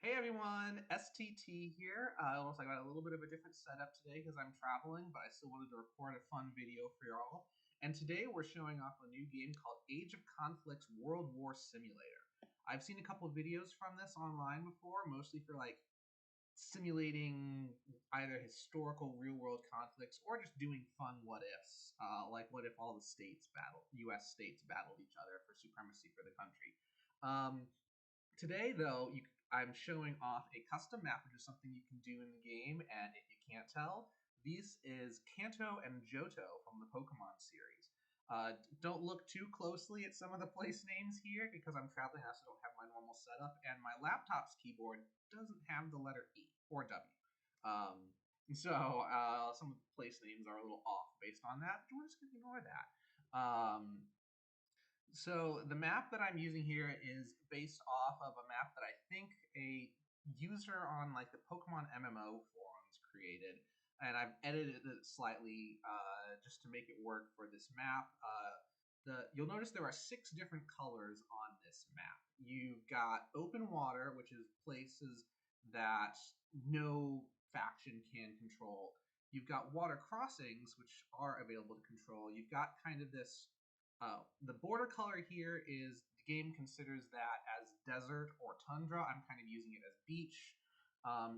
Hey everyone, STT here. It looks like I got a little bit of a different setup today because I'm traveling, but I still wanted to record a fun video for y'all. And today we're showing off a new game called Age of Conflicts World War Simulator. I've seen a couple of videos from this online before, mostly for like simulating either historical real world conflicts or just doing fun what ifs. Like what if all the US states battled each other for supremacy for the country. Today, though, I'm showing off a custom map, which is something you can do in the game. And if you can't tell, this is Kanto and Johto from the Pokemon series. Don't look too closely at some of the place names here because I'm traveling. I also don't have my normal setup, and my laptop's keyboard doesn't have the letter E or W. Some of the place names are a little off based on that. But we're just gonna ignore that. So the map that I'm using here is based off of a map that I think a user on like the PokemonMMO forums created, and I've edited it slightly just to make it work for this map. You'll notice there are 6 different colors on this map. You've got open water, which is places that no faction can control. You've got water crossings, which are available to control. You've got kind of this the border color here is the game considers that as desert or tundra. I'm kind of using it as beach.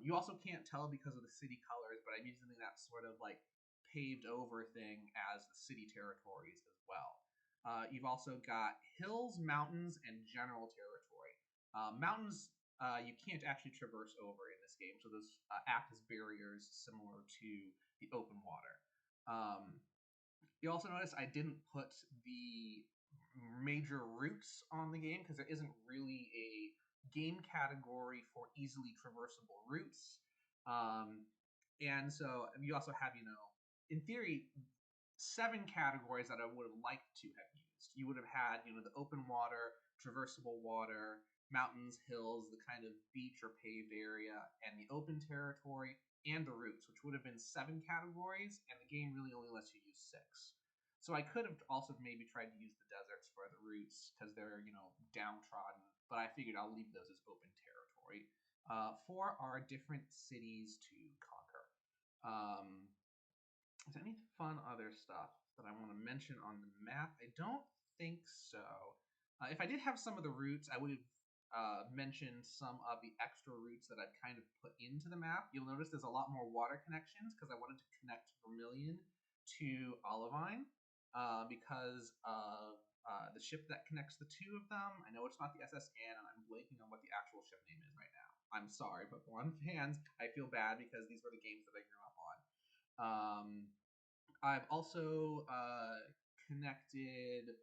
You also can't tell because of the city colors, but I'm using that sort of like paved over thing as the city territories as well. You've also got hills, mountains, and general territory. Mountains you can't actually traverse over in this game, so those act as barriers similar to the open water. You also notice I didn't put the major routes on the game because there isn't really a game category for easily traversable routes. And so you also have, in theory, 7 categories that I would have liked to have used. You would have had, the open water, traversable water, mountains, hills, the kind of beach or paved area, and the open territory, and the routes, which would have been 7 categories, and the game really only lets you use 6. So I could have also maybe tried to use the deserts for the routes because they're, downtrodden, but I figured I'll leave those as open territory for our different cities to conquer. Is there any fun other stuff that I want to mention on the map? I don't think so. If I did have some of the routes, I would have mentioned some of the extra routes that I've kind of put into the map. You'll notice there's a lot more water connections because I wanted to connect Vermilion to Olivine because of the ship that connects the 2 of them. I know it's not the SSN, and I'm blanking on what the actual ship name is right now. I'm sorry, Pokemon fans. I feel bad because these were the games that I grew up on. I've also connected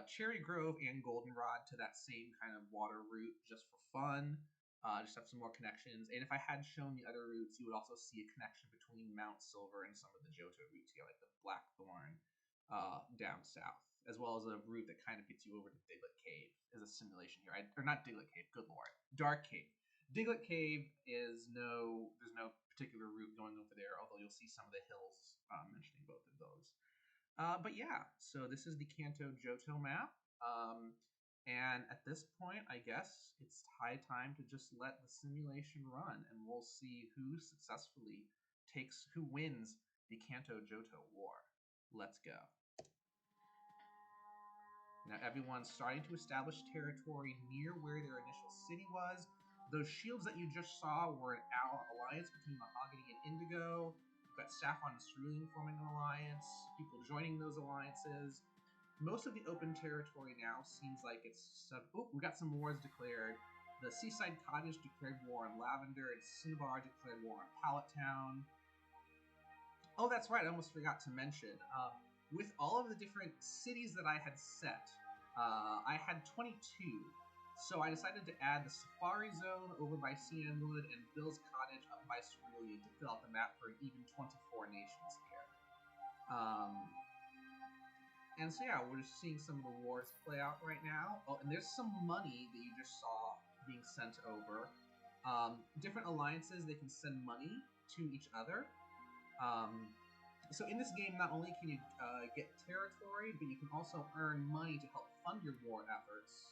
Cherry Grove and Goldenrod to that same kind of water route just for fun. Just have some more connections. And if I had shown the other routes, you would also see a connection between Mount Silver and some of the Johto routes here, like the Blackthorn down south, as well as a route that kind of gets you over to Diglett Cave as a simulation here. Or not Diglett Cave, good lord. Dark Cave. Diglett Cave there's no particular route going over there, although you'll see some of the hills mentioning both of those. But yeah, so this is the Kanto Johto map. And at this point, I guess it's high time to just let the simulation run, and we'll see who wins the Kanto Johto war. Let's go. Now everyone's starting to establish territory near where their initial city was. Those shields that you just saw were an alliance between Mahogany and Indigo. You've got Saffron and Cerulean forming an alliance, people joining those alliances. Most of the open territory now seems like it's... we got some wars declared. The Seaside Cottage declared war on Lavender, and Cinnabar declared war on Pallet Town. Oh, that's right, I almost forgot to mention. With all of the different cities that I had set, I had 22. So I decided to add the Safari Zone over by Cianwood and Bill's Cottage up by Cerulean to fill out the map for an even 24 nations here. And so yeah, we're just seeing some of the wars play out right now. Oh, and there's some money that you just saw being sent over. Different alliances, they can send money to each other. So in this game, not only can you get territory, but you can also earn money to help fund your war efforts.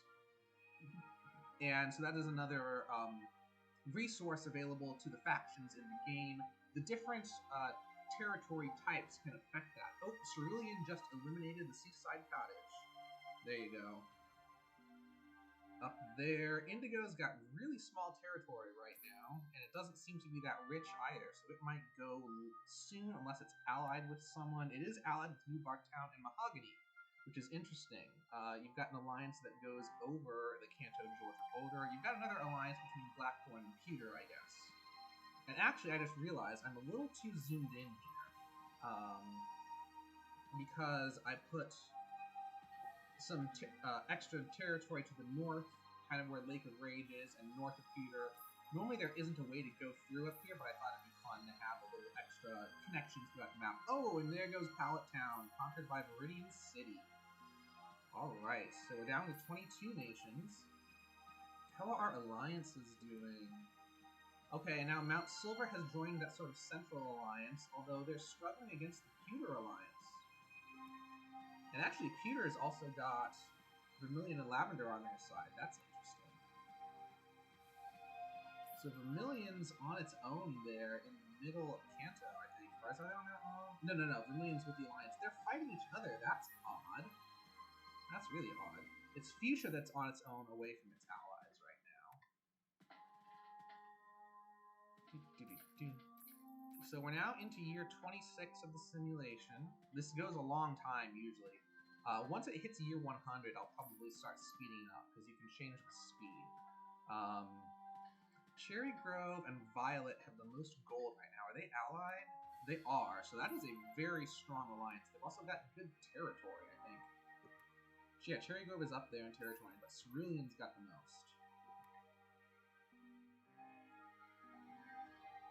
And so that is another resource available to the factions in the game. The different territory types can affect that. Oh, Cerulean just eliminated the Seaside Cottage. There you go. Up there, Indigo's got really small territory right now, and it doesn't seem to be that rich either, so it might go soon unless it's allied with someone. It is allied with New Barktown and Mahogany, which is interesting. You've got an alliance that goes over the Kanto Johto border. You've got another alliance between Blackthorn and Pewter, I guess. And actually, I just realized I'm a little too zoomed in here. Because I put some extra territory to the north, kind of where Lake of Rage is, and north of Pewter. Normally there isn't a way to go through up here, but I thought it'd be fun to have a little extra connections to that map. Oh, and there goes Pallet Town, conquered by Viridian City. Alright, so we're down to 22 nations. How are our alliances doing? Okay, now Mount Silver has joined that sort of central alliance, although they're struggling against the Pewter alliance. And actually, Pewter's also got Vermilion and Lavender on their side. That's interesting. So Vermilion's on its own there in the middle of Kanto, I think. Or is that on their own? No. Vermilion's with the alliance. They're fighting each other. That's odd. That's really odd. It's Fuchsia that's on its own away from its allies right now. So we're now into year 26 of the simulation. This goes a long time, usually. Once it hits year 100, I'll probably start speeding up, because you can change the speed. Cherry Grove and Violet have the most gold right now. Are they allied? They are, so that is a very strong alliance. They've also got good territory, I think. So yeah, Cherry Grove is up there in territory, but Cerulean's got the most.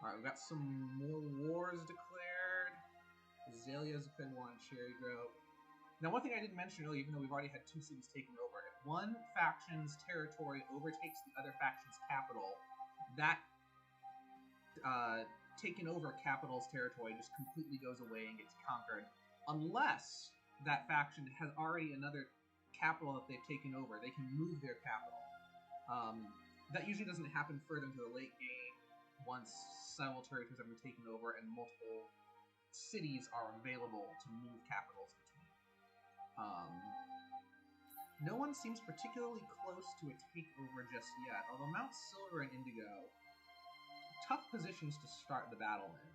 Alright, we've got some more wars declared. Azalea's declared war on Cherry Grove. Now, one thing I didn't mention earlier, even though we've already had 2 cities taken over, if one faction's territory overtakes the other faction's capital, that taken over capital's territory just completely goes away and gets conquered. Unless that faction has already another capital that they've taken over. They can move their capital. That usually doesn't happen further into the late game, once several territories have been taken over and multiple cities are available to move capitals between. No one seems particularly close to a takeover just yet, although Mount Silver and Indigo, tough positions to start the battle in,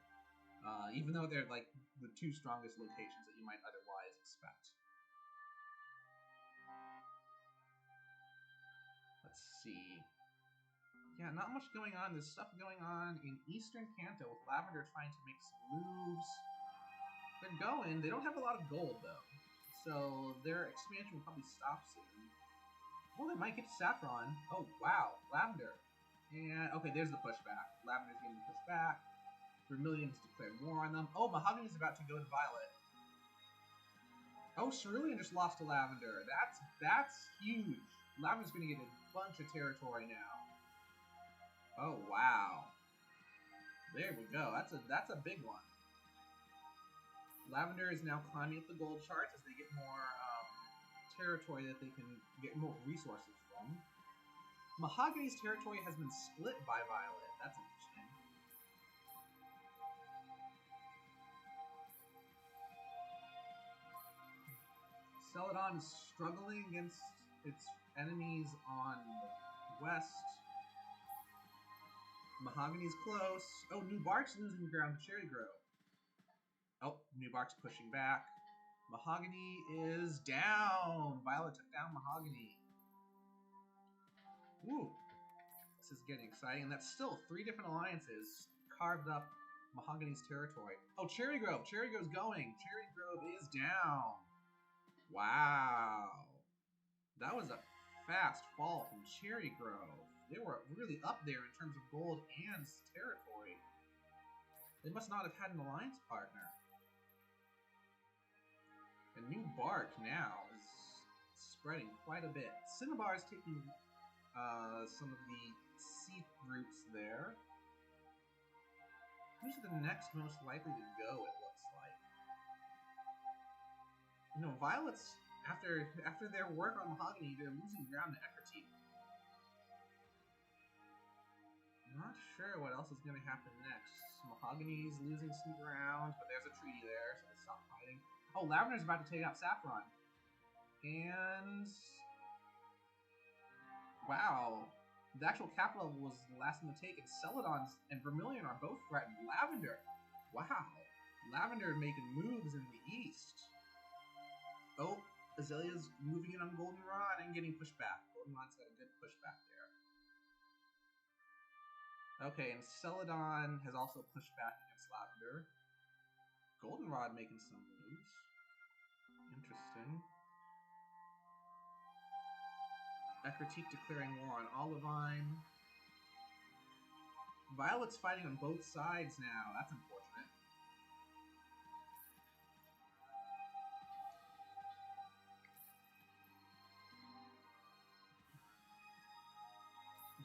even though they're like the 2 strongest locations that you might otherwise expect. Let's see. Yeah, not much going on. There's stuff going on in Eastern Kanto with Lavender trying to make some moves. They're going. They don't have a lot of gold, though. So their expansion will probably stop soon. Oh, they might get to Saffron. Oh, wow. Lavender. And, okay, there's the pushback. Lavender's getting pushed back. Vermilion's declared war on them. Oh, Mahogany's about to go to Violet. Oh, Cerulean just lost to Lavender. That's huge. Lavender's going to get a bunch of territory now. Oh, wow. There we go. That's a big one. Lavender is now climbing up the gold charts as they get more territory that they can get more resources from. Mahogany's territory has been split by Violet. That's interesting. Celadon is struggling against its enemies on the west. Mahogany's close. Oh, New Bark's losing ground to Cherry Grove. Oh, New Bark's pushing back. Mahogany is down. Violet took down Mahogany. Ooh. This is getting exciting. And that's still 3 different alliances carved up Mahogany's territory. Oh, Cherry Grove. Cherry Grove's going. Cherry Grove is down. Wow. That was a fast fall from Cherry Grove. They were really up there in terms of gold and territory. They must not have had an alliance partner. And New Bark now is spreading quite a bit. Cinnabar is taking some of the sea routes there. Who's the next most likely to go, it looks like? You know, Violet's, after their work on Mahogany, they're losing ground to Eckerty. Not sure what else is going to happen next. Mahogany's losing some ground, but there's a treaty there, so they stop fighting. Oh, Lavender's about to take out Saffron. And... wow. The actual capital was the last one to take, and Celadon and Vermilion are both threatened. Lavender! Wow. Lavender making moves in the east. Oh, Azalea's moving in on Goldenrod and getting pushed back. Goldenrod's got a good pushback there. Okay, and Celadon has also pushed back against Lavender. Goldenrod making some moves. Interesting. Ekritique declaring war on Olivine. Violet's fighting on both sides now. That's unfortunate.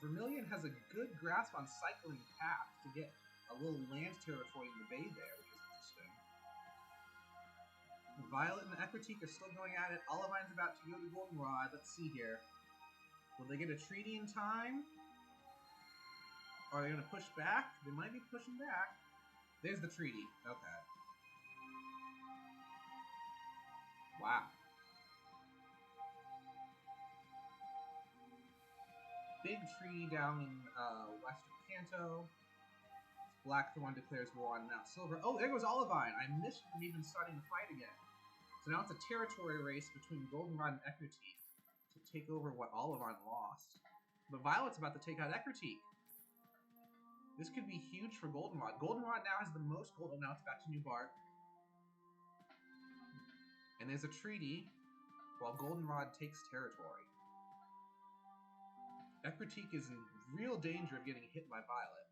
Vermilion has a good grasp on cycling path to get a little land territory in the bay there, which is interesting. Violet and Ekritique are still going at it. Olivine's about to go to Goldenrod. Let's see here. Will they get a treaty in time? Or are they going to push back? They might be pushing back. There's the treaty. Okay. Wow. Big treaty down in west of Kanto. Blackthorn declares war on Mount Silver. Oh, there goes Olivine. I missed them even starting the fight again. So now it's a territory race between Goldenrod and Ekritique to take over what Olivine lost. But Violet's about to take out Ekritique. This could be huge for Goldenrod. Goldenrod now has the most gold. Oh, now it's back to New Bark. And there's a treaty while Goldenrod takes territory. Ekritique is in real danger of getting hit by Violet.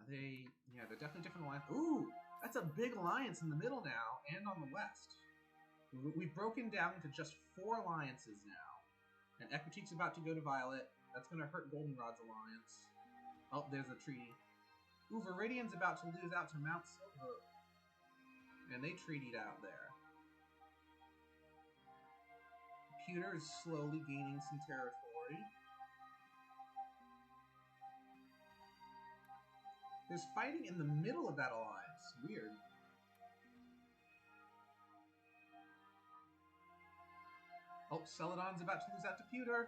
Are they... yeah, they're definitely different alliances. Ooh! That's a big alliance in the middle now, and on the west. We've broken down into just 4 alliances now. And Ekritique's about to go to Violet. That's going to hurt Goldenrod's alliance. Oh, there's a treaty. Ooh, Viridian's about to lose out to Mount Silver. And they treated out there. Pewter is slowly gaining some territory. There's fighting in the middle of that alliance. Weird. Oh, Celadon's about to lose out to Pewter.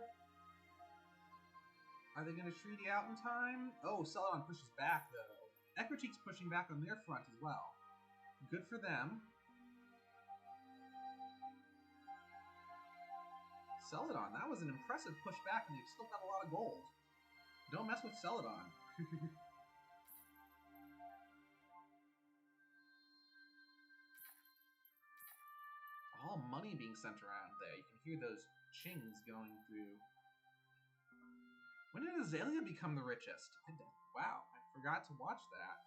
Are they going to treaty out in time? Oh, Celadon pushes back, though. Ekritique's pushing back on their front as well. Good for them. Celadon, that was an impressive pushback, and they've still got a lot of gold. Don't mess with Celadon. All money being sent around there. You can hear those chings going through. When did Azalea become the richest? Wow, I forgot to watch that.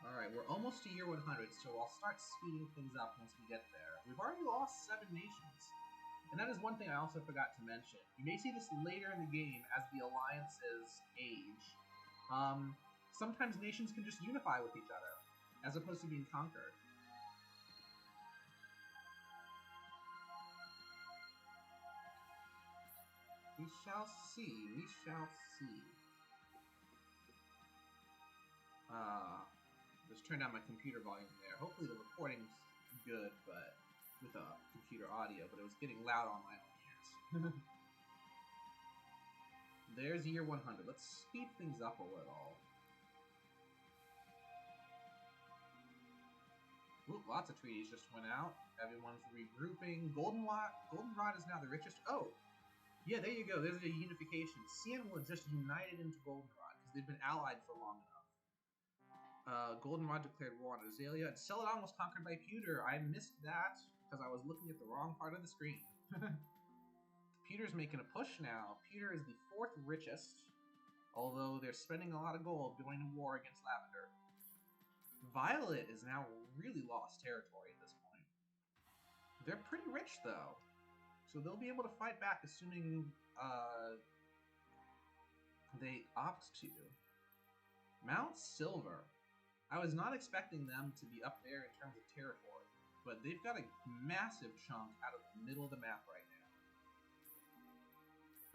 Alright, we're almost to year 100, so I'll start speeding things up once we get there. We've already lost 7 nations. And that is one thing I also forgot to mention. You may see this later in the game as the alliances age. Sometimes nations can just unify with each other, as opposed to being conquered. We shall see. We shall see. Just turned down my computer volume there. Hopefully the recording's good, but with computer audio, but it was getting loud on my own ears. There's year 100. Let's speed things up a little. Ooh, lots of treaties just went out. Everyone's regrouping. Goldenrod is now the richest. Oh! Yeah, there you go. There's a unification. Cianwood just united into Goldenrod because they've been allied for long enough. Goldenrod declared war on Azalea, and Celadon was conquered by Pewter. I missed that because I was looking at the wrong part of the screen. Pewter's making a push now. Pewter is the 4th richest, although they're spending a lot of gold going to war against Lavender. Violet is now really lost territory at this point. They're pretty rich, though. So they'll be able to fight back, assuming they opt to. Mount Silver. I was not expecting them to be up there in terms of territory, but they've got a massive chunk out of the middle of the map right now.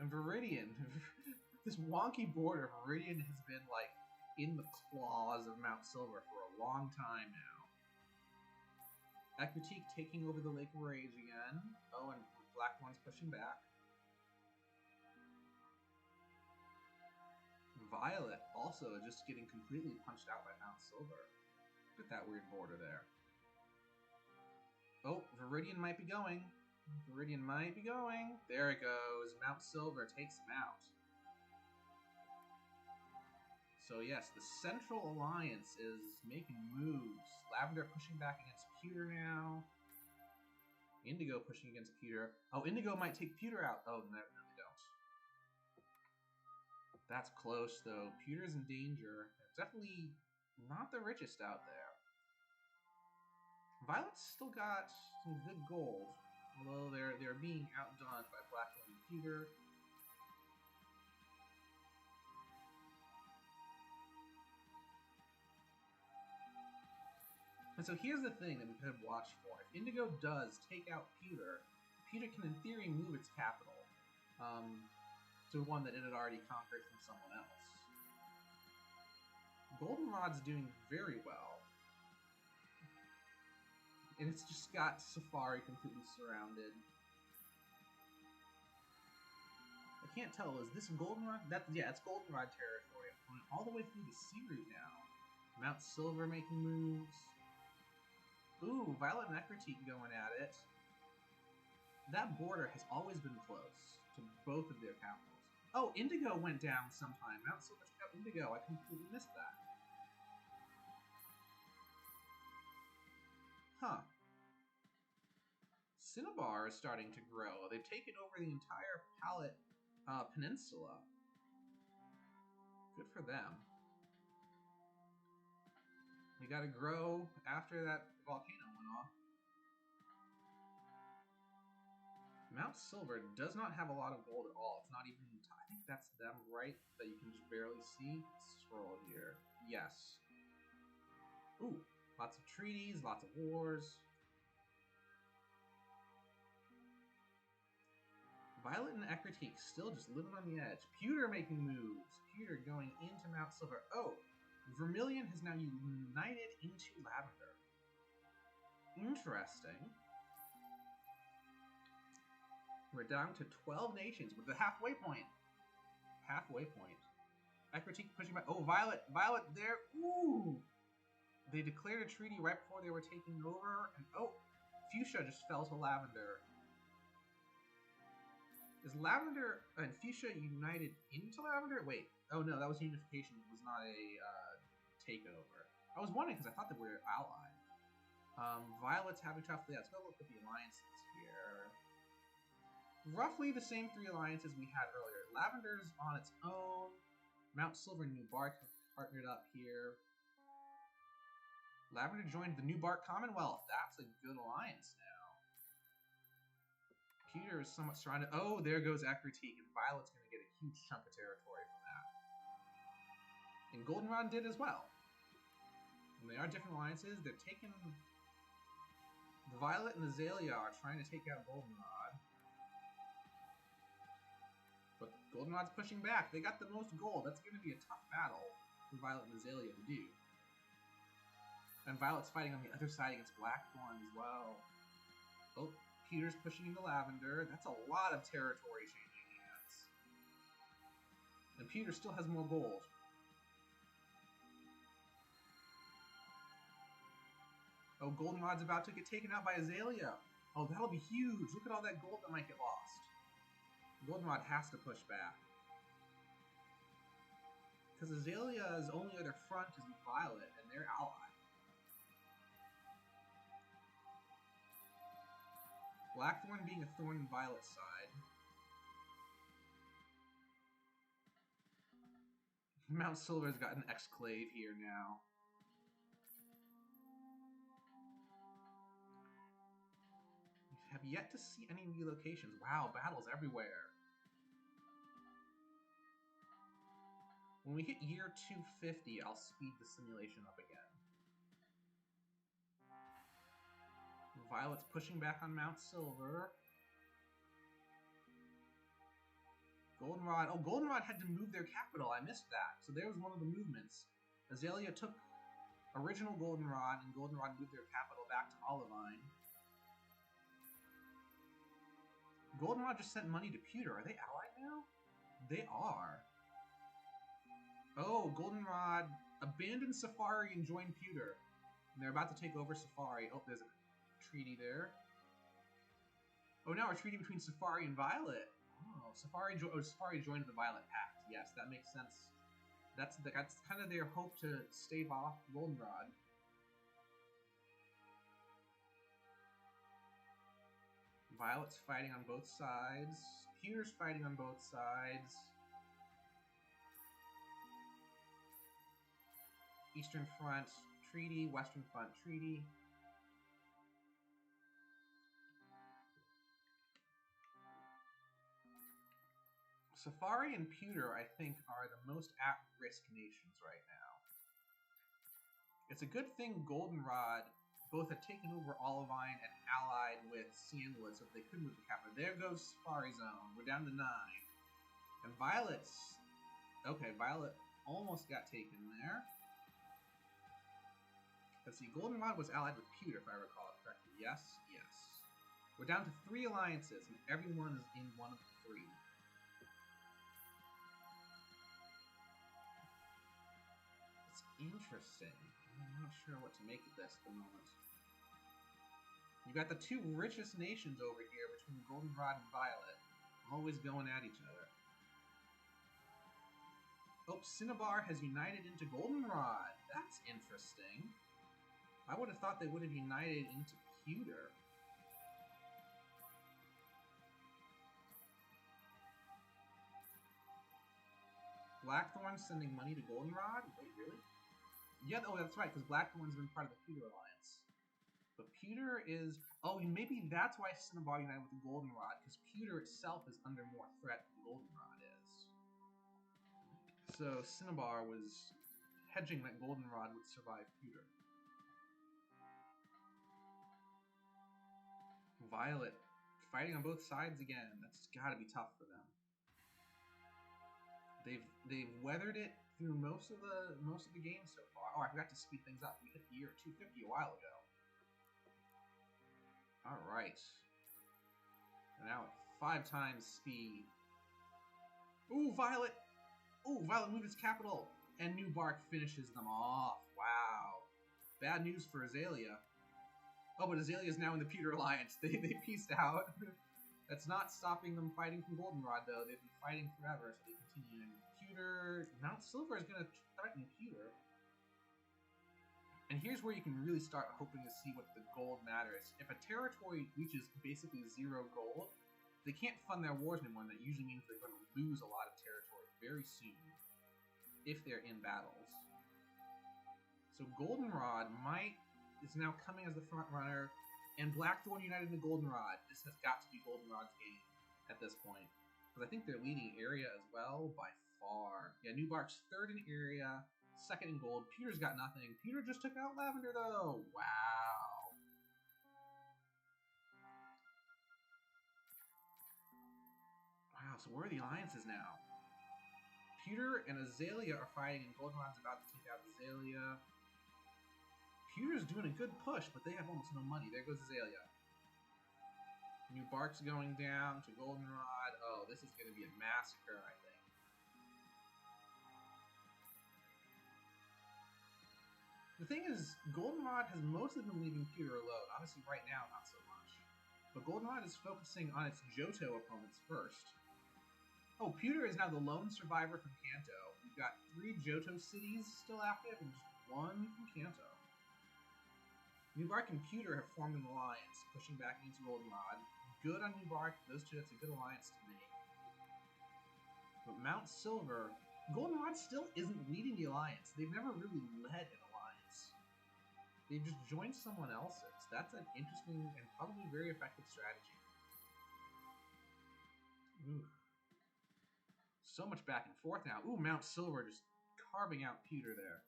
And Viridian, this 1 wonky border, Viridian has been, like, in the claws of Mount Silver for a long time now. Ekritique taking over the Lake of Rage again. Oh, and Blackthorn's pushing back. Violet also just getting completely punched out by Mount Silver. Look at that weird border there. Oh, Viridian might be going. Viridian might be going. There it goes. Mount Silver takes him out. So yes, the Central Alliance is making moves. Lavender pushing back against Pewter now. Indigo pushing against Pewter. Oh, Indigo might take Pewter out. Oh, no, they don't. That's close, though. Pewter's in danger. They're definitely not the richest out there. Violet's still got some good gold, although they're being outdone by Blackthorn and Pewter. And so here's the thing that we could watch for. If Indigo does take out Pewter, Pewter can in theory move its capital to one that it had already conquered from someone else. Goldenrod's doing very well. And it's just got Safari completely surrounded. I can't tell, is this Goldenrod? Yeah, it's Goldenrod territory. I'm going all the way through the sea route now. Mount Silver making moves. Ooh, Violet and Ekritique going at it. That border has always been close to both of their capitals. Oh, Indigo went down sometime. Mount Silver took out Indigo. I completely missed that. Huh. Cinnabar is starting to grow. They've taken over the entire Palette Peninsula. Good for them. They gotta grow after that volcano went off. Mount Silver does not have a lot of gold at all. It's not even... I think that's them, right? That you can just barely see. Let's scroll here. Yes. Ooh. Lots of treaties, lots of wars. Violet and Ekritique still just living on the edge. Pewter making moves. Pewter going into Mount Silver. Oh, Vermilion has now united into Lavender. Interesting. We're down to 12 nations with the halfway point. Halfway point. Ekritique pushing back. Oh, Violet there. Ooh. They declared a treaty right before they were taking over. And oh, Fuchsia just fell to Lavender. Is Lavender and Fuchsia united into Lavender? Wait. Oh no, that was unification. It was not a takeover. I was wondering because I thought they were allied. Violet's having tough. Yeah, let's go look at the alliances here. Roughly the same three alliances we had earlier. Lavender's on its own. Mount Silver and New Bark have partnered up here. Lavender joined the New Bark Commonwealth. That's a good alliance now. Pewter is somewhat surrounded. Oh, there goes Ekritique, and Violet's going to get a huge chunk of territory from that. And Goldenrod did as well. And they are different alliances. They're taking... Violet and Azalea are trying to take out Goldenrod. But Goldenrod's pushing back. They got the most gold. That's going to be a tough battle for Violet and Azalea to do. And Violet's fighting on the other side against Blackthorn as well. Oh, Pewter's pushing into Lavender. That's a lot of territory changing hands. And Pewter still has more gold. Oh, Goldenrod's about to get taken out by Azalea. Oh, that'll be huge. Look at all that gold that might get lost. Goldenrod has to push back. Because Azalea's only other front is Violet, and they're allied. Blackthorn being a thorn in Violet's side. Mount Silver's got an exclave here now. We have yet to see any relocations. Wow, battles everywhere. When we hit year 250, I'll speed the simulation up again. Violet's pushing back on Mount Silver. Goldenrod. Oh, Goldenrod had to move their capital. I missed that. So there was one of the movements. Azalea took original Goldenrod, and Goldenrod moved their capital back to Olivine. Goldenrod just sent money to Pewter. Are they allied now? They are. Oh, Goldenrod abandoned Safari and joined Pewter. And they're about to take over Safari. Oh, there's a treaty there. Oh, now a treaty between Safari and Violet. Oh, Safari joined the Violet Pact. Yes, that makes sense. That's kind of their hope to stave off Goldenrod. Violet's fighting on both sides. Pewter's fighting on both sides. Eastern Front treaty, Western Front treaty. Safari and Pewter, I think, are the most at-risk nations right now. It's a good thing Goldenrod both had taken over Olivine and allied with Cianwood so that they could move the capital. There goes Safari Zone. We're down to 9. And Violet's... Okay, Violet almost got taken there. Let's see, Goldenrod was allied with Pewter, if I recall it correctly. Yes, yes. We're down to 3 alliances, and everyone is in one of the 3. It's interesting. I'm not sure what to make of this at the moment. You got the 2 richest nations over here between Goldenrod and Violet, always going at each other. Oh, Cinnabar has united into Goldenrod. That's interesting. I would have thought they would have united into Pewter. Blackthorn sending money to Goldenrod? Wait, really? Yeah, oh, that's right, because Blackthorn's been part of the Pewter Alliance. But Pewter is... Oh, maybe that's why Cinnabar united with the Goldenrod, because Pewter itself is under more threat than Goldenrod is. So Cinnabar was hedging that Goldenrod would survive Pewter. Violet fighting on both sides again. That's got to be tough for them. They've weathered it through most of the game so far. Oh, I forgot to speed things up. We hit the year 250 a while ago. All right. And now at 5 times speed. Ooh, Violet! Ooh, Violet moved its capital, and New Bark finishes them off. Wow. Bad news for Azalea. Oh, but Azalea is now in the Pewter Alliance. They peaced out. That's not stopping them fighting from Goldenrod, though. They've been fighting forever, so they continue. Pewter... Mount Silver is going to threaten Pewter. And here's where you can really start hoping to see what the gold matters. If a territory reaches basically 0 gold, they can't fund their wars anymore, and that usually means they're going to lose a lot of territory very soon, if they're in battles. So Goldenrod is now coming as the front runner, and Blackthorn united in the Goldenrod. This has got to be Goldenrod's game at this point, because I think they're leading area as well by far. Yeah, New Bark's 3rd in area, 2nd in gold. Pewter's got nothing. Pewter just took out Lavender, though. Wow. Wow, so where are the alliances now? Pewter and Azalea are fighting, and Goldenrod's about to take out Azalea. Pewter's doing a good push, but they have almost no money. There goes Azalea. New Bark's going down to Goldenrod. Oh, this is going to be a massacre, I think. The thing is, Goldenrod has mostly been leaving Pewter alone. Honestly, right now, not so much. But Goldenrod is focusing on its Johto opponents first. Oh, Pewter is now the lone survivor from Kanto. We've got 3 Johto cities still active and just 1 from Kanto. New Bark and Pewter have formed an alliance, pushing back into Goldenrod. Good on New Bark. Those 2, that's a good alliance to make. But Mount Silver, Goldenrod still isn't leading the alliance. They've never really led an alliance. They've just joined someone else's. That's an interesting and probably very effective strategy. Ooh. So much back and forth now. Ooh, Mount Silver just carving out Pewter there.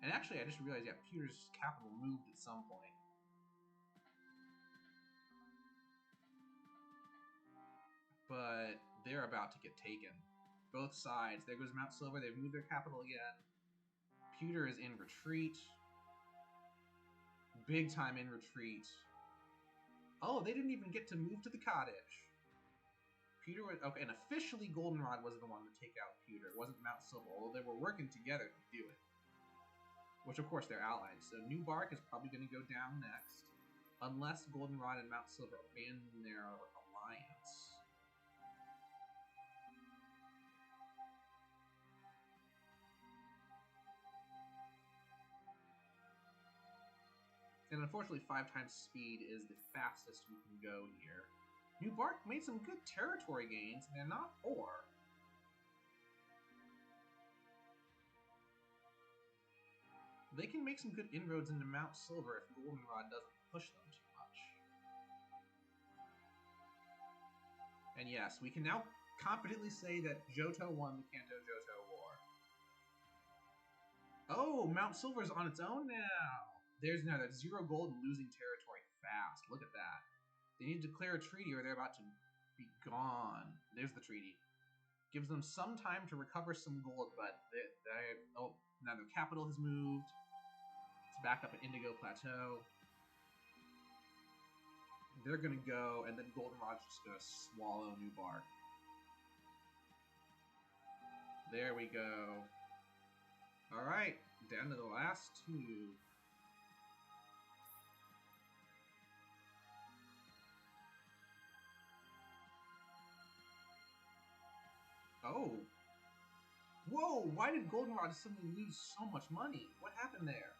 And actually, I just realized, yeah, Pewter's capital moved at some point. But they're about to get taken. Both sides. There goes Mount Silver. They've moved their capital again. Pewter is in retreat. Big time in retreat. Oh, they didn't even get to move to the cottage. Pewter was... Okay, and officially Goldenrod was the one to take out Pewter. It wasn't Mount Silver, although they were working together to do it. Which, of course, they're allies. So New Bark is probably going to go down next. Unless Goldenrod and Mount Silver abandon their alliance. And unfortunately, 5 times speed is the fastest we can go here. New Bark made some good territory gains, and they're not poor. They can make some good inroads into Mount Silver if Goldenrod doesn't push them too much. And yes, we can now confidently say that Johto won the Kanto-Johto War. Oh, Mount Silver's on its own now! There's now that 0 gold and losing territory fast. Look at that. They need to declare a treaty or they're about to be gone. There's the treaty. Gives them some time to recover some gold, but oh, now their capital has moved. It's back up at Indigo Plateau. They're going to go, and then Goldenrod's just going to swallow New Bark. There we go. Alright, down to the last 2. Oh. Whoa, why did Goldenrod suddenly lose so much money? What happened there?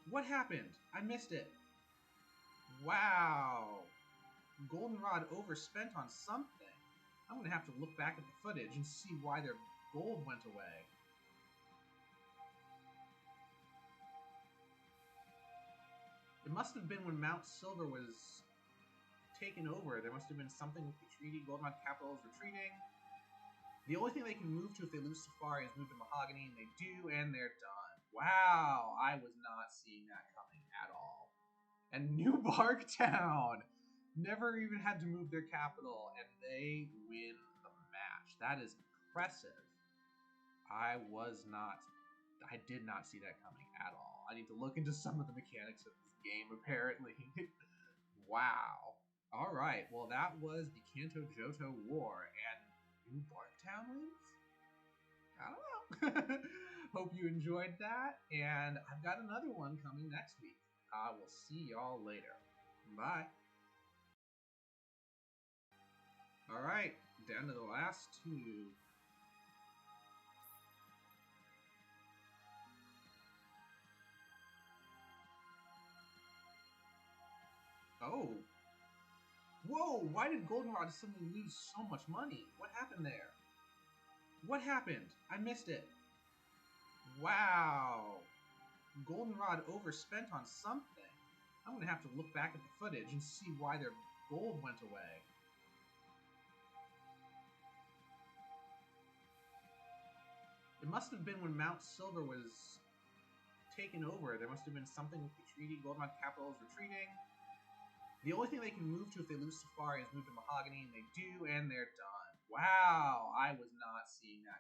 What happened? I missed it. Wow. Goldenrod overspent on something. I'm going to have to look back at the footage and see why their gold went away. It must have been when Mount Silver was taken over. There must have been something with the treaty. Goldenrod capital is retreating. The only thing they can move to if they lose Safari is move to Mahogany, and they do, and they're done. Wow, I was not seeing that coming at all. And New Bark Town never even had to move their capital, and they win the match. That is impressive. I did not see that coming at all. I need to look into some of the mechanics of this game, apparently. Wow. All right, well, that was the Kanto-Johto War, and New Bark Town wins? I don't know. Hope you enjoyed that, and I've got another one coming next week. I will see y'all later. Bye. Alright, down to the last 2. Oh. Whoa, why did Goldenrod suddenly lose so much money? What happened there? What happened? I missed it. Wow. Goldenrod overspent on something. I'm going to have to look back at the footage and see why their gold went away. It must have been when Mount Silver was taken over. There must have been something with the treaty. Goldenrod capital is retreating. The only thing they can move to if they lose Safari is move to Mahogany, and they do, and they're done. Wow, I was not seeing that